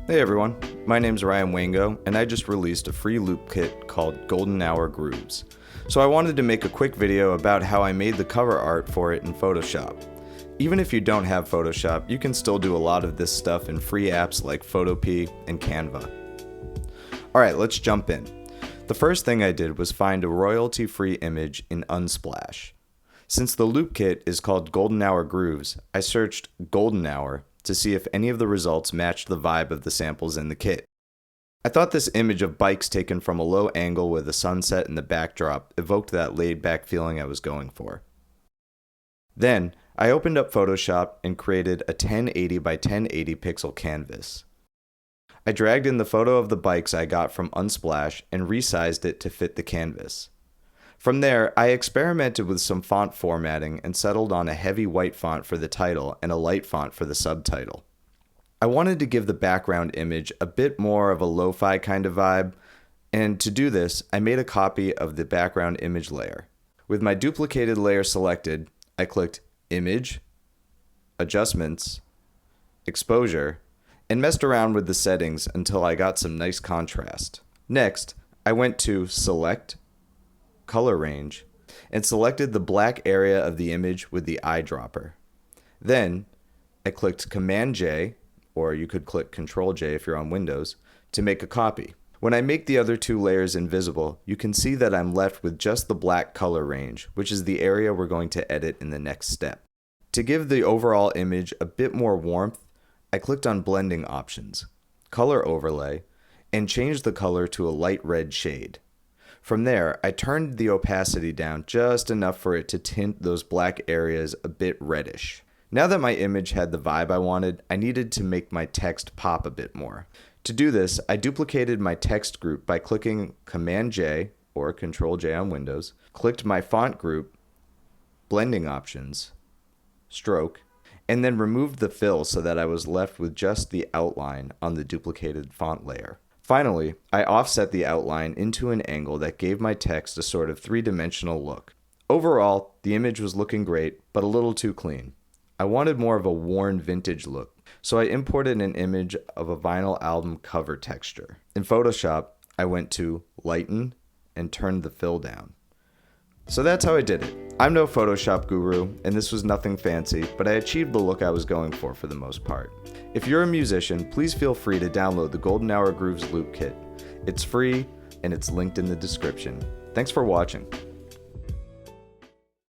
Hey everyone, my name's Ryan Wango, and I just released a free loop kit called Golden Hour Grooves. So I wanted to make a quick video about how I made the cover art for it in Photoshop. Even if you don't have Photoshop, you can still do a lot of this stuff in free apps like Photopea and Canva. Alright, let's jump in. The first thing I did was find a royalty-free image in Unsplash. Since the loop kit is called Golden Hour Grooves, I searched Golden Hour to see if any of the results matched the vibe of the samples in the kit. I thought this image of bikes taken from a low angle with a sunset in the backdrop evoked that laid-back feeling I was going for. Then, I opened up Photoshop and created a 1080 by 1080 pixel canvas. I dragged in the photo of the bikes I got from Unsplash and resized it to fit the canvas. From there, I experimented with some font formatting and settled on a heavy white font for the title and a light font for the subtitle. I wanted to give the background image a bit more of a lo-fi kind of vibe, and to do this, I made a copy of the background image layer. With my duplicated layer selected, I clicked Image, Adjustments, Exposure, and messed around with the settings until I got some nice contrast. Next, I went to Select, Color Range, and selected the black area of the image with the eyedropper. Then, I clicked Command J, or you could click Control J if you're on Windows, to make a copy. When I make the other two layers invisible, you can see that I'm left with just the black color range, which is the area we're going to edit in the next step. To give the overall image a bit more warmth, I clicked on Blending Options, Color Overlay, and changed the color to a light red shade. From there, I turned the opacity down just enough for it to tint those black areas a bit reddish. Now that my image had the vibe I wanted, I needed to make my text pop a bit more. To do this, I duplicated my text group by clicking Command J or Control J on Windows, clicked my font group, Blending Options, Stroke, and then removed the fill so that I was left with just the outline on the duplicated font layer. Finally, I offset the outline into an angle that gave my text a sort of three-dimensional look. Overall, the image was looking great, but a little too clean. I wanted more of a worn vintage look, so I imported an image of a vinyl album cover texture. In Photoshop, I went to Lighten and turned the fill down. So that's how I did it. I'm no Photoshop guru, and this was nothing fancy, but I achieved the look I was going for the most part. If you're a musician, please feel free to download the Golden Hour Grooves Loop Kit. It's free, and it's linked in the description. Thanks for watching.